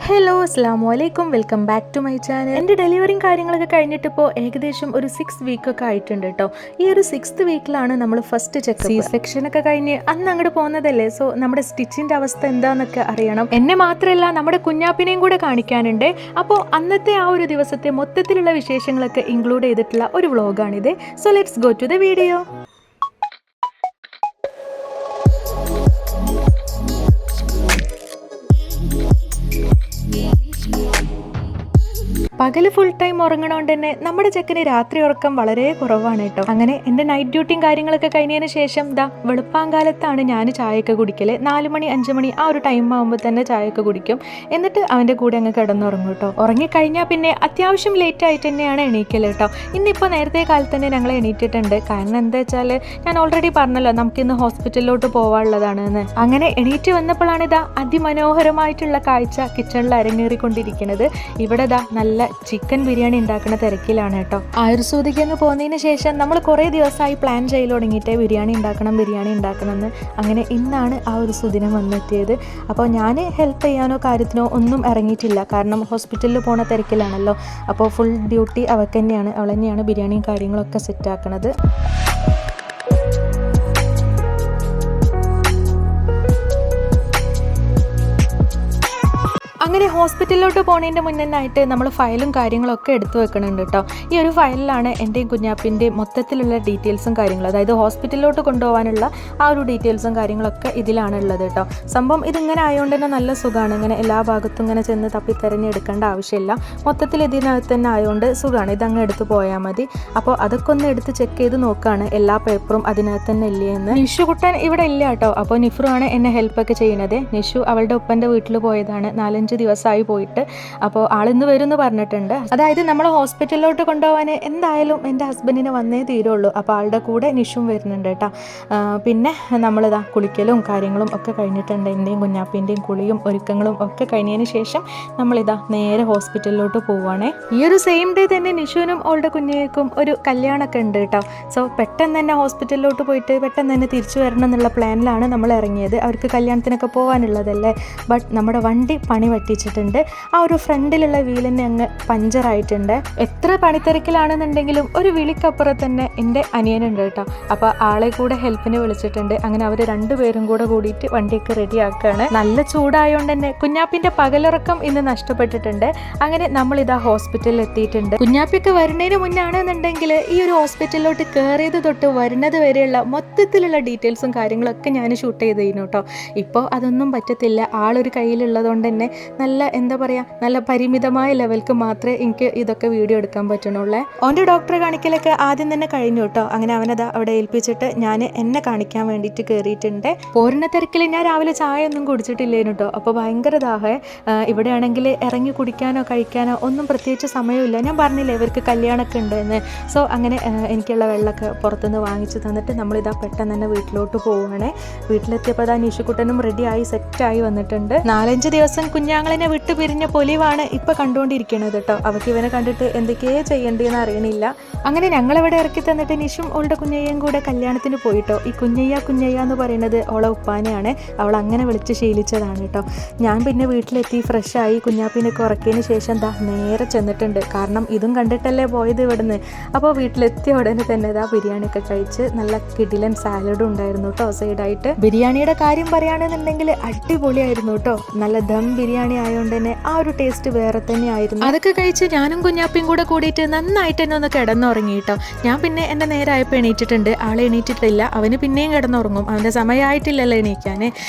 Hello അസ്സലാമു അലൈക്കും, welcome back to my channel. എൻ്റെ ഡെലിവറിയും കാര്യങ്ങളൊക്കെ കഴിഞ്ഞിട്ടിപ്പോൾ ഏകദേശം ഒരു 6 വീക്കൊക്കെ ആയിട്ടുണ്ട് കേട്ടോ. ഈ ഒരു 6th വീക്കിലാണ് നമ്മൾ ഫസ്റ്റ് സി സെക്ഷനൊക്കെ കഴിഞ്ഞ് അന്ന് അങ്ങോട്ട് പോകുന്നതല്ലേ. സോ നമ്മുടെ സ്റ്റിച്ചിൻ്റെ അവസ്ഥ എന്താണെന്നൊക്കെ അറിയണം. എന്നെ മാത്രമല്ല നമ്മുടെ കുഞ്ഞാപ്പിനെയും കൂടെ കാണിക്കാനുണ്ട്. അപ്പോൾ അന്നത്തെ ആ ഒരു ദിവസത്തെ മൊത്തത്തിലുള്ള വിശേഷങ്ങളൊക്കെ ഇൻക്ലൂഡ് ചെയ്തിട്ടുള്ള ഒരു വ്ളോഗാണിത്. So let's go to the video. പകല് ഫുൾ ടൈം ഉറങ്ങണോണ്ട് തന്നെ നമ്മുടെ ചെക്കന് രാത്രി ഉറക്കം വളരെ കുറവാണ് കേട്ടോ. അങ്ങനെ എൻ്റെ നൈറ്റ് ഡ്യൂട്ടിയും കാര്യങ്ങളൊക്കെ കഴിഞ്ഞതിന് ശേഷം വെളുപ്പാങ്കാലത്താണ് ഞാൻ ചായയൊക്കെ കുടിക്കല്. 4 മണി 5 മണി ആ ഒരു ടൈം ആകുമ്പോൾ തന്നെ ചായയൊക്കെ കുടിക്കും. എന്നിട്ട് അവൻ്റെ കൂടെ അങ്ങ് കിടന്നുറങ്ങും കേട്ടോ. ഉറങ്ങിക്കഴിഞ്ഞാൽ പിന്നെ അത്യാവശ്യം ലേറ്റ് ആയിട്ട് തന്നെയാണ് എണീക്കല് കേട്ടോ. ഇന്നിപ്പോൾ നേരത്തെ കാലത്ത് തന്നെ ഞങ്ങൾ എണീറ്റിട്ടുണ്ട്. കാരണം എന്താ വെച്ചാൽ ഞാൻ ഓൾറെഡി പറഞ്ഞല്ലോ നമുക്കിന്ന് ഹോസ്പിറ്റലിലോട്ട് പോകാനുള്ളതാണെന്ന്. അങ്ങനെ എണീറ്റ് വന്നപ്പോഴാണ് അതിമനോഹരമായിട്ടുള്ള കാഴ്ച കിച്ചണിൽ അരങ്ങേറിക്കൊണ്ടിരിക്കുന്നത്. ഇവിടെ നല്ല ചിക്കൻ ബിരിയാണി ഉണ്ടാക്കുന്ന തിരക്കിലാണ് കേട്ടോ. ആയുർവേദിക്ക് അങ്ങ് പോകുന്നതിന് ശേഷം നമ്മൾ കുറേ ദിവസമായി പ്ലാൻ ചെയ്ത് തുടങ്ങിയിട്ട് ബിരിയാണി ഉണ്ടാക്കണം എന്ന്. അങ്ങനെ ഇന്നാണ് ആ ഒരു സുദിനം വന്നെത്തിയത്. അപ്പോൾ ഞാൻ ഹെൽപ്പ് ചെയ്യാനോ കാര്യത്തിനോ ഒന്നും ഇറങ്ങിയിട്ടില്ല. കാരണം ഹോസ്പിറ്റലിൽ പോണ തിരക്കിലാണല്ലോ. അപ്പോൾ ഫുൾ ഡ്യൂട്ടി അവൾ തന്നെയാണ് ബിരിയാണിയും കാര്യങ്ങളൊക്കെ സെറ്റാക്കണത്. അങ്ങനെ ഹോസ്പിറ്റലിലോട്ട് പോകുന്നതിൻ്റെ മുന്നായിട്ട് നമ്മൾ ഫയലും കാര്യങ്ങളൊക്കെ എടുത്തു വെക്കണുണ്ട് കേട്ടോ. ഈ ഒരു ഫയലിലാണ് എൻ്റെയും കുഞ്ഞാപ്പിൻ്റെയും മൊത്തത്തിലുള്ള ഡീറ്റെയിൽസും കാര്യങ്ങളും, അതായത് ഹോസ്പിറ്റലിലോട്ട് കൊണ്ടുപോകാനുള്ള ആ ഒരു ഡീറ്റെയിൽസും കാര്യങ്ങളൊക്കെ ഇതിലാണ് ഉള്ളത് കേട്ടോ. സംഭവം ഇതിങ്ങനെ ആയതുകൊണ്ട് തന്നെ നല്ല സുഖമാണ്. ഇങ്ങനെ എല്ലാ ഭാഗത്തും ഇങ്ങനെ ചെന്ന് തപ്പിത്തെരഞ്ഞ് എടുക്കേണ്ട ആവശ്യമില്ല. മൊത്തത്തിൽ ഇതിനകത്ത് തന്നെ ആയതുകൊണ്ട് സുഖമാണ്. ഇതങ്ങ് എടുത്ത് പോയാൽ മതി. അപ്പോൾ അതൊക്കെ ഒന്ന് എടുത്ത് ചെക്ക് ചെയ്ത് നോക്കുകയാണ് എല്ലാ പേപ്പറും അതിനകത്ത് തന്നെ ഇല്ലേ എന്ന്. നിഷു കുട്ടൻ ഇവിടെ ഇല്ല കേട്ടോ. അപ്പോൾ നിഫ്രു ആണ് എന്നെ ഹെൽപ്പൊക്കെ ചെയ്യുന്നത്. നിഷു അവളുടെ ഉപ്പൻ്റെ വീട്ടിൽ പോയതാണ്. 4-5 ദിവസമായി പോയിട്ട്. അപ്പോൾ ആളിന്ന് വരും എന്ന് പറഞ്ഞിട്ടുണ്ട്. അതായത് നമ്മൾ ഹോസ്പിറ്റലിലോട്ട് കൊണ്ടുപോകാൻ എന്തായാലും എൻ്റെ ഹസ്ബൻഡിന് വന്നേ തീരുള്ളൂ. അപ്പോൾ ആളുടെ കൂടെ നിഷും വരുന്നുണ്ട് കേട്ടോ. പിന്നെ നമ്മളിതാ കുളിക്കലും കാര്യങ്ങളും ഒക്കെ കഴിഞ്ഞിട്ടുണ്ട്. എൻ്റെയും കുഞ്ഞാപ്പിൻ്റെയും കുളിയും ഒരുക്കങ്ങളും ഒക്കെ കഴിഞ്ഞതിന് ശേഷം നമ്മളിതാ നേരെ ഹോസ്പിറ്റലിലോട്ട് പോവുകയാണേ. ഈ ഒരു സെയിം ഡേ തന്നെ നിഷുവിനും അവളുടെ കുഞ്ഞേക്കും ഒരു കല്യാണമൊക്കെ ഉണ്ട് കേട്ടോ. സോ പെട്ടെന്ന് തന്നെ ഹോസ്പിറ്റലിലോട്ട് പോയിട്ട് പെട്ടെന്ന് തന്നെ തിരിച്ചു വരണം എന്നുള്ള പ്ലാനിലാണ് നമ്മൾ ഇറങ്ങിയത്. അവർക്ക് കല്യാണത്തിനൊക്കെ പോകാനുള്ളതല്ലേ. ബട്ട് നമ്മുടെ വണ്ടി പണി പറ്റിച്ചിട്ടുണ്ട്. ആ ഒരു ഫ്രണ്ടിലുള്ള വീൽ തന്നെ അങ്ങ് പഞ്ചറായിട്ടുണ്ട്. എത്ര പണിത്തിരക്കിലാണെന്നുണ്ടെങ്കിലും ഒരു വിളിക്കപ്പുറം തന്നെ എൻ്റെ അനിയനുണ്ട് കേട്ടോ. അപ്പോൾ ആളെ കൂടെ ഹെൽപ്പിന് വിളിച്ചിട്ടുണ്ട്. അങ്ങനെ അവർ രണ്ടുപേരും കൂടിയിട്ട് വണ്ടിയൊക്കെ റെഡിയാക്കുകയാണ്. നല്ല ചൂടായതുകൊണ്ട് തന്നെ കുഞ്ഞാപ്പിൻ്റെ പകലിറക്കം ഇന്ന് നഷ്ടപ്പെട്ടിട്ടുണ്ട്. അങ്ങനെ നമ്മളിതാ ഹോസ്പിറ്റലിൽ എത്തിയിട്ടുണ്ട്. കുഞ്ഞാപ്പിയൊക്കെ വരുന്നതിന് മുന്നാണെന്നുണ്ടെങ്കിൽ ഈ ഒരു ഹോസ്പിറ്റലിലോട്ട് കയറിയത് തൊട്ട് വരുന്നത് വരെയുള്ള മൊത്തത്തിലുള്ള ഡീറ്റെയിൽസും കാര്യങ്ങളൊക്കെ ഞാൻ ഷൂട്ട് ചെയ്തിരുന്നു കേട്ടോ. ഇപ്പോൾ അതൊന്നും പറ്റത്തില്ല. ആളൊരു കയ്യിലുള്ളതുകൊണ്ട് തന്നെ നല്ല പരിമിതമായ ലെവൽക്ക് മാത്രമേ എനിക്ക് ഇതൊക്കെ വീഡിയോ എടുക്കാൻ പറ്റണുള്ളൂ. ഓൻ്റെ ഡോക്ടറെ കാണിക്കലൊക്കെ ആദ്യം തന്നെ കഴിഞ്ഞു കേട്ടോ. അങ്ങനെ അവനതാ അവിടെ ഏൽപ്പിച്ചിട്ട് ഞാൻ എന്നെ കാണിക്കാൻ വേണ്ടിയിട്ട് കയറിയിട്ടുണ്ട്. പോരുന്ന തിരക്കിൽ ഞാൻ രാവിലെ ചായ ഒന്നും കുടിച്ചിട്ടില്ലേനു കേട്ടോ. അപ്പോൾ ഭയങ്കര ദാഹേ. ഇവിടെ ആണെങ്കിൽ ഇറങ്ങി കുടിക്കാനോ കഴിക്കാനോ ഒന്നും പ്രത്യേകിച്ച് സമയമില്ല. ഞാൻ പറഞ്ഞില്ലേ ഇവർക്ക് കല്യാണമൊക്കെ ഉണ്ടെന്ന്. സോ അങ്ങനെ എനിക്കുള്ള വെള്ളമൊക്കെ പുറത്തുനിന്ന് വാങ്ങിച്ച് തന്നിട്ട് നമ്മളിതാ പെട്ടെന്ന് തന്നെ വീട്ടിലോട്ട് പോവുകയാണേ. വീട്ടിലെത്തിയപ്പോൾ അതാ നിഷുക്കുട്ടനും റെഡിയായി സെറ്റായി വന്നിട്ടുണ്ട്. 4-5 ദിവസം കുഞ്ഞാങ്ങളിനെ വിട്ടു പിരിഞ്ഞ പൊലിവാണ് ഇപ്പൊ കണ്ടുകൊണ്ടിരിക്കുന്നത് കേട്ടോ. അവർക്ക് ഇവനെ കണ്ടിട്ട് എന്തൊക്കെയോ ചെയ്യേണ്ടതെന്ന് അറിയണില്ല. അങ്ങനെ ഞങ്ങളിവിടെ ഇറക്കി തന്നിട്ട് നിഷും അവളുടെ കുഞ്ഞയ്യയും കൂടെ കല്യാണത്തിന് പോയിട്ടോ. ഈ കുഞ്ഞയ്യ എന്ന് പറയുന്നത് അവളെ ഉപ്പാനെയാണ്. അവൾ അങ്ങനെ വിളിച്ച് ശീലിച്ചതാണ് കേട്ടോ. ഞാൻ പിന്നെ വീട്ടിലെത്തി ഫ്രഷായി കുഞ്ഞാപ്പിനൊക്കെ ഉറക്കിയതിന് ശേഷം നേരെ ചെന്നിട്ടുണ്ട്. കാരണം ഇതും കണ്ടിട്ടല്ലേ പോയത് ഇവിടുന്ന്. അപ്പോൾ വീട്ടിലെത്തിയ ഉടനെ തന്നെ ബിരിയാണിയൊക്കെ കഴിച്ച് നല്ല കിടിലൻ സാലഡും ഉണ്ടായിരുന്നു കേട്ടോ സൈഡായിട്ട്. ബിരിയാണിയുടെ കാര്യം പറയുകയാണെന്നുണ്ടെങ്കിൽ അടിപൊളിയായിരുന്നു കേട്ടോ. നല്ല ദം ബിരിയാണി ആയതുകൊണ്ട് തന്നെ ആ ഒരു ടേസ്റ്റ് വേറെ തന്നെ ആയിരുന്നു. അതൊക്കെ കഴിച്ച് ഞാനും കുഞ്ഞാപ്പിയും കൂടിയിട്ട് നന്നായിട്ട് തന്നെ ഒന്ന് കിടന്നുറങ്ങി കേട്ടോ. ഞാൻ പിന്നെ എൻ്റെ നേരായപ്പോൾ എണീറ്റിട്ടുണ്ട്. ആളെ എണീറ്റിട്ടില്ല. അവന് പിന്നെയും കിടന്നുറങ്ങും. അവൻ്റെ സമയമായിട്ടില്ലല്ലോ എണീക്കാൻ.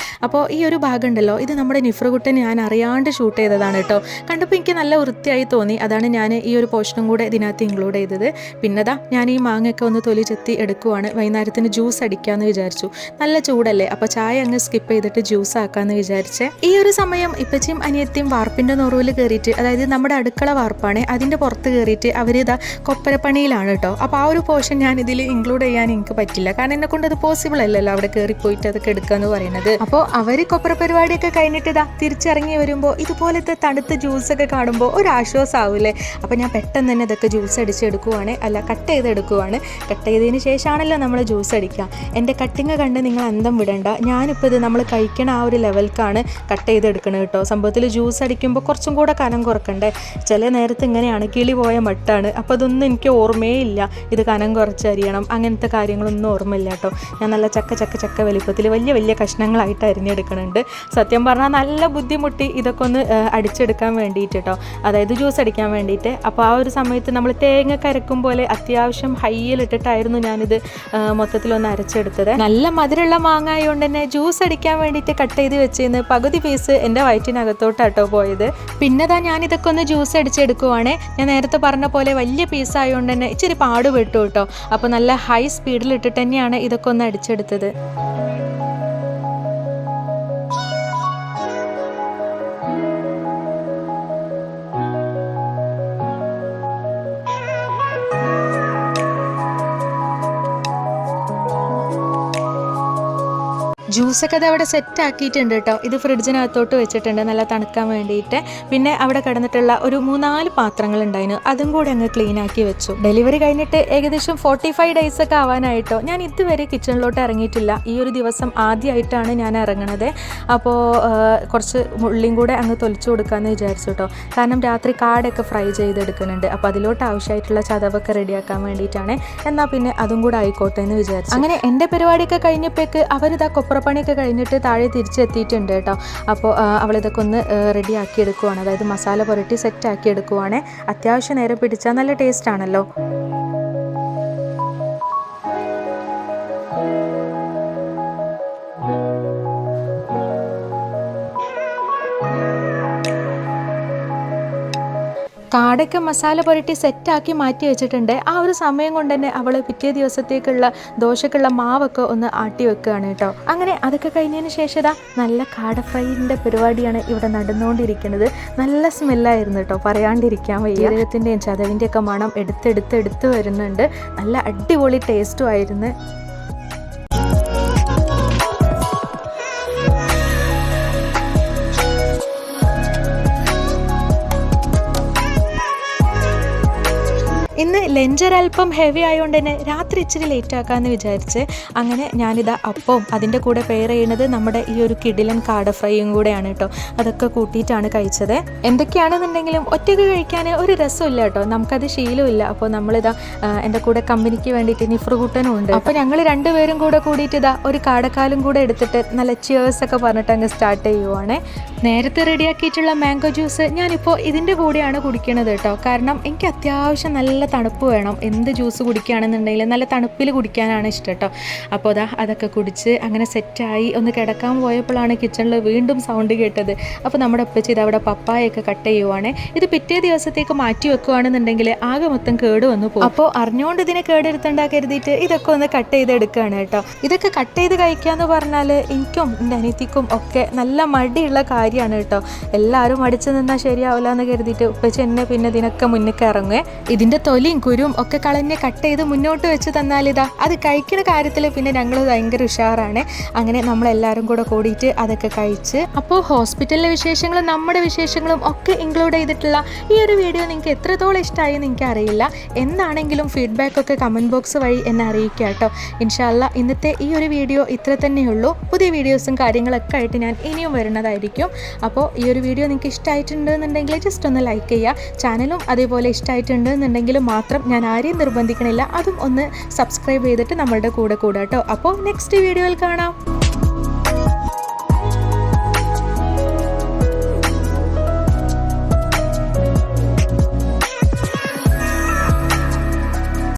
അപ്പോൾ ഈ ഒരു ഭാഗം ഉണ്ടല്ലോ, ഇത് നമ്മുടെ നിഫ്രുകുട്ടൻ ഞാൻ അറിയാണ്ട് ഷൂട്ട് ചെയ്തതാണ് കേട്ടോ. കണ്ടപ്പോൾ എനിക്ക് നല്ല വൃത്തിയായി തോന്നി. അതാണ് ഞാൻ ഈ ഒരു പോർഷനും കൂടെ ഇതിനകത്ത് ഇൻക്ലൂഡ് ചെയ്തത്. പിന്നെ ഞാൻ ഈ മാങ്ങയൊക്കെ ഒന്ന് തൊലി ചെത്തി എടുക്കുവാണ്. വൈകുന്നേരത്തിന് ജ്യൂസ് അടിക്കാമെന്ന് വിചാരിച്ചു. നല്ല ചൂടല്ലേ, അപ്പോൾ ചായ അങ്ങ് സ്കിപ്പ് ചെയ്തിട്ട് ജ്യൂസ് ആക്കാമെന്ന് വിചാരിച്ചേ. ഈ ഒരു സമയം ഇപ്പച്ചിയും അനിയത്തിയും വാർപ്പിൻ്റെ നുറുവിൽ കയറിയിട്ട്, അതായത് നമ്മുടെ അടുക്കള വാർപ്പാണ്, അതിൻ്റെ പുറത്ത് കയറിയിട്ട് അവരിതാ കൊപ്പരപ്പണിയിലാണ് കേട്ടോ. അപ്പോൾ ആ ഒരു പോർഷൻ ഞാൻ ഇതിൽ ഇൻക്ലൂഡ് ചെയ്യാൻ എനിക്ക് പറ്റില്ല. കാരണം എന്നെ കൊണ്ട് അത് പോസിബിൾ അല്ലല്ലോ അവിടെ കയറിപ്പോയിട്ട് അതൊക്കെ എടുക്കുക എന്ന് പറയുന്നത്. അപ്പോൾ അവർ കൊപ്പര പരിപാടിയൊക്കെ കഴിഞ്ഞിട്ട് തിരിച്ചിറങ്ങി വരുമ്പോൾ ഇതുപോലത്തെ തണുത്ത ജ്യൂസൊക്കെ കാണുമ്പോൾ ഒരു ആശ്വാസമാവില്ലേ. അപ്പോൾ ഞാൻ പെട്ടെന്ന് തന്നെ ഇതൊക്കെ ജ്യൂസ് അടിച്ചെടുക്കുവാണ്. കട്ട് ചെയ്തെടുക്കുവാണ്. കട്ട് ചെയ്തതിന് ശേഷമാണല്ലോ നമ്മൾ ജ്യൂസ് അടിക്കുക. എൻ്റെ കട്ടിങ് കണ്ട് നിങ്ങൾ അന്തം വിടണ്ട. ഞാനിപ്പോൾ ഇത് നമ്മൾ കഴിക്കണ ആ ഒരു ലെവൽക്കാണ് കട്ട് ചെയ്തെടുക്കുന്നത് കേട്ടോ. സംഭവത്തിൽ എളുപ്പത്തിൽ ജ്യൂസ് അടിക്കുമ്പോൾ കുറച്ചും കൂടെ കനം കുറക്കണ്ടേ. ചില നേരത്ത് ഇങ്ങനെയാണ്, കിളി പോയ മട്ടാണ്. അപ്പോൾ അതൊന്നും എനിക്ക് ഓർമ്മയേ ഇല്ല, ഇത് കനം കുറച്ച് അരിയണം, അങ്ങനത്തെ കാര്യങ്ങളൊന്നും ഓർമ്മയില്ല കേട്ടോ. ഞാൻ നല്ല ചക്ക വലിപ്പത്തിൽ വലിയ വലിയ കഷ്ണങ്ങളായിട്ട് അരിഞ്ഞെടുക്കുന്നുണ്ട്. സത്യം പറഞ്ഞാൽ നല്ല ബുദ്ധിമുട്ടി ഇതൊക്കെ ഒന്ന് അടിച്ചെടുക്കാൻ വേണ്ടിയിട്ട് കേട്ടോ, അതായത് ജ്യൂസ് അടിക്കാൻ വേണ്ടിയിട്ട്. അപ്പോൾ ആ ഒരു സമയത്ത് നമ്മൾ തേങ്ങ കരക്കും പോലെ അത്യാവശ്യം ഹൈയിലിട്ടിട്ടായിരുന്നു ഞാനിത് മൊത്തത്തിലൊന്ന് അരച്ചെടുത്തത്. നല്ല മധുരമുള്ള മാങ്ങ ആയതുകൊണ്ട് തന്നെ ജ്യൂസ് അടിക്കാൻ വേണ്ടിയിട്ട് കട്ട് ചെയ്ത് വെച്ചിരുന്ന് പകുതി പീസ് എൻ്റെ വയറ്റിനകത്തോട്ടാട്ടോ പോയത്. പിന്നെതാ ഞാനിതൊക്കെ ഒന്ന് ജ്യൂസ് അടിച്ചെടുക്കുവാണ്. ഞാൻ നേരത്തെ പറഞ്ഞ പോലെ വലിയ പീസ് ആയതുകൊണ്ട് തന്നെ ഇച്ചിരി പാടുപെട്ടു കേട്ടോ. അപ്പോൾ നല്ല ഹൈ സ്പീഡിലിട്ടിട്ട് തന്നെയാണ് ഇതൊക്കെ ഒന്ന് അടിച്ചെടുത്തത്. ജ്യൂസൊക്കെ അത് അവിടെ സെറ്റ് ആക്കിയിട്ടുണ്ട് കേട്ടോ. ഇത് ഫ്രിഡ്ജിനകത്തോട്ട് വെച്ചിട്ടുണ്ട് നല്ല തണുക്കാൻ വേണ്ടിയിട്ട്. പിന്നെ അവിടെ കിടന്നിട്ടുള്ള ഒരു 3-4 പാത്രങ്ങളുണ്ടായിരുന്നു, അതും കൂടെ അങ്ങ് ക്ലീൻ ആക്കി വെച്ചു. ഡെലിവറി കഴിഞ്ഞിട്ട് ഏകദേശം 45 days ഒക്കെ ആവാനായിട്ടോ. ഞാൻ ഇതുവരെ കിച്ചണിലോട്ട് ഇറങ്ങിയിട്ടില്ല. ഈ ഒരു ദിവസം ആദ്യമായിട്ടാണ് ഞാൻ ഇറങ്ങണത്. അപ്പോൾ കുറച്ച് ഉള്ളിയും കൂടെ അങ്ങ് തൊലിച്ചു കൊടുക്കാമെന്ന് വിചാരിച്ചു കേട്ടോ. കാരണം രാത്രി കാടൊക്കെ ഫ്രൈ ചെയ്തെടുക്കുന്നുണ്ട്. അപ്പോൾ അതിലോട്ട് ആവശ്യമായിട്ടുള്ള ചതവൊക്കെ റെഡിയാക്കാൻ വേണ്ടിയിട്ടാണ്. എന്നാൽ പിന്നെ അതും കൂടെ ആയിക്കോട്ടെ എന്ന് വിചാരിച്ചു. അങ്ങനെ എൻ്റെ പരിപാടിയൊക്കെ കഴിഞ്ഞപ്പോഴേക്ക് അവരിതാ പണിയൊക്കെ കഴിഞ്ഞിട്ട് താഴെ തിരിച്ചെത്തിയിട്ടുണ്ട് കേട്ടോ. അപ്പോൾ അവളിതൊക്കെ ഒന്ന് റെഡിയാക്കി എടുക്കുവാണ്, അതായത് മസാല പുരട്ടി സെറ്റാക്കി എടുക്കുവാണ്. അത്യാവശ്യം നേരം പിടിച്ചാൽ നല്ല ടേസ്റ്റ് ആണല്ലോ. കാടൊക്കെ മസാല പുരട്ടി സെറ്റാക്കി മാറ്റി വെച്ചിട്ടുണ്ട്. ആ ഒരു സമയം കൊണ്ട് തന്നെ അവൾ പിറ്റേ ദിവസത്തേക്കുള്ള ദോശക്കുള്ള മാവൊക്കെ ഒന്ന് ആട്ടി വെക്കുകയാണ് കേട്ടോ. അങ്ങനെ അതൊക്കെ കഴിഞ്ഞതിന് ശേഷം നല്ല കാട ഫ്രൈൻ്റെ പരിപാടിയാണ് ഇവിടെ നടന്നുകൊണ്ടിരിക്കുന്നത്. നല്ല സ്മെല്ലായിരുന്നു കേട്ടോ, പറയാണ്ടിരിക്കാൻ വയ്യ. ജീരകത്തിൻ്റെയും ചതവിൻ്റെയൊക്കെ മണം എടുത്ത് വരുന്നുണ്ട്. നല്ല അടിപൊളി ടേസ്റ്റും ആയിരുന്നു. ഇന്ന് ലഞ്ചൊരൽപ്പം ഹെവി ആയതുകൊണ്ട് തന്നെ രാത്രി ഇച്ചിരി ലേറ്റ് ആക്കാമെന്ന് വിചാരിച്ച് അങ്ങനെ ഞാനിതാ അപ്പവും അതിൻ്റെ കൂടെ പെയർ ചെയ്യുന്നത് നമ്മുടെ ഈ ഒരു കിടിലൻ കാട ഫ്രൈയും കൂടെയാണ് കേട്ടോ. അതൊക്കെ കൂട്ടിയിട്ടാണ് കഴിച്ചത്. എന്തൊക്കെയാണെന്നുണ്ടെങ്കിലും ഒറ്റയ്ക്ക് കഴിക്കാൻ ഒരു രസമില്ല കേട്ടോ, നമുക്കത് ശീലമില്ല. അപ്പോൾ നമ്മളിതാ എൻ്റെ കൂടെ കമ്പനിക്ക് വേണ്ടിയിട്ട് നിഫ്രുകൂട്ടനും ഉണ്ട്. അപ്പോൾ ഞങ്ങൾ രണ്ടുപേരും കൂടിയിട്ട് ഇതാ ഒരു കാടക്കാലും കൂടെ എടുത്തിട്ട് നല്ല ചിയേഴ്സൊക്കെ പറഞ്ഞിട്ട് അങ്ങ് സ്റ്റാർട്ട് ചെയ്യുവാണ്. നേരത്തെ റെഡിയാക്കിയിട്ടുള്ള മാംഗോ ജ്യൂസ് ഞാനിപ്പോൾ ഇതിൻ്റെ കൂടെയാണ് കുടിക്കണത് കേട്ടോ. കാരണം എനിക്ക് അത്യാവശ്യം നല്ല തണുപ്പ് വേണം. എന്ത് ജ്യൂസ് കുടിക്കുകയാണെന്നുണ്ടെങ്കിൽ നല്ല തണുപ്പിൽ കുടിക്കാനാണ് ഇഷ്ടം കേട്ടോ. അപ്പോൾ അതൊക്കെ കുടിച്ച് അങ്ങനെ സെറ്റായി ഒന്ന് കിടക്കാൻ പോയപ്പോഴാണ് കിച്ചണിൽ വീണ്ടും സൗണ്ട് കേട്ടത്. അപ്പോൾ നമ്മുടെ ഉപ്പച്ചി ഇത് അവിടെ പപ്പായൊക്കെ കട്ട് ചെയ്യുവാണ്. ഇത് പിറ്റേ ദിവസത്തേക്ക് മാറ്റി വെക്കുകയാണെന്നുണ്ടെങ്കിൽ ആകെ മൊത്തം കേട് വന്നു പോകും. അപ്പോൾ അറിഞ്ഞുകൊണ്ട് ഇതിനെ കേടെടുത്തുണ്ടാ കരുതിയിട്ട് ഇതൊക്കെ ഒന്ന് കട്ട് ചെയ്തെടുക്കുകയാണ് കേട്ടോ. ഇതൊക്കെ കട്ട് ചെയ്ത് കഴിക്കാമെന്ന് പറഞ്ഞാൽ എനിക്കും എൻ്റെ അനിയത്തിക്കും ഒക്കെ നല്ല മടിയുള്ള കാര്യമാണ് കേട്ടോ. എല്ലാവരും മടിച്ചു നിന്നാൽ ശരിയാവില്ല എന്ന് കരുതിയിട്ട് ഉപ്പച്ചി എന്നെ പിന്നെ ഇതിനൊക്കെ മുന്നിലേക്ക് ഇറങ്ങുക. ഇതിൻ്റെ തൊലിയും കുരുവും ഒക്കെ കളഞ്ഞ് കട്ട് ചെയ്ത് മുന്നോട്ട് വെച്ച് തന്നാലിതാ അത് കഴിക്കുന്ന കാര്യത്തിൽ പിന്നെ ഞങ്ങൾ ഭയങ്കര ഉഷാറാണ്. അങ്ങനെ നമ്മളെല്ലാവരും കൂടിയിട്ട് അതൊക്കെ കഴിച്ച്. അപ്പോൾ ഹോസ്പിറ്റലിലെ വിശേഷങ്ങളും നമ്മുടെ വിശേഷങ്ങളും ഒക്കെ ഇൻക്ലൂഡ് ചെയ്തിട്ടുള്ള ഈ ഒരു വീഡിയോ നിങ്ങൾക്ക് എത്രത്തോളം ഇഷ്ടമായി എന്ന് എനിക്കറിയില്ല. എന്താണെങ്കിലും ഫീഡ്ബാക്കൊക്കെ കമൻറ്റ് ബോക്സ് വഴി എന്നെ അറിയിക്കുക കേട്ടോ. ഇൻഷാ അല്ലാ ഇന്നത്തെ ഈ ഒരു വീഡിയോ ഇത്ര തന്നെയുള്ളൂ. പുതിയ വീഡിയോസും കാര്യങ്ങളൊക്കെ ആയിട്ട് ഞാൻ ഇനിയും വരുന്നതായിരിക്കും. അപ്പോൾ ഈ ഒരു വീഡിയോ നിങ്ങൾക്ക് ഇഷ്ടമായിട്ടുണ്ടെന്നുണ്ടെങ്കിൽ ജസ്റ്റ് ഒന്ന് ലൈക്ക് ചെയ്യുക. ചാനലും അതേപോലെ ഇഷ്ടമായിട്ടുണ്ടെന്നുണ്ടെങ്കിൽ മാത്രം ഞാൻ ആരെയും നിർബന്ധിക്കണില്ല, അതും ഒന്ന് സബ്സ്ക്രൈബ് ചെയ്തിട്ട് നമ്മളുടെ കൂടെ കൂടാട്ടോ. അപ്പോൾ നെക്സ്റ്റ് വീഡിയോയിൽ കാണാം.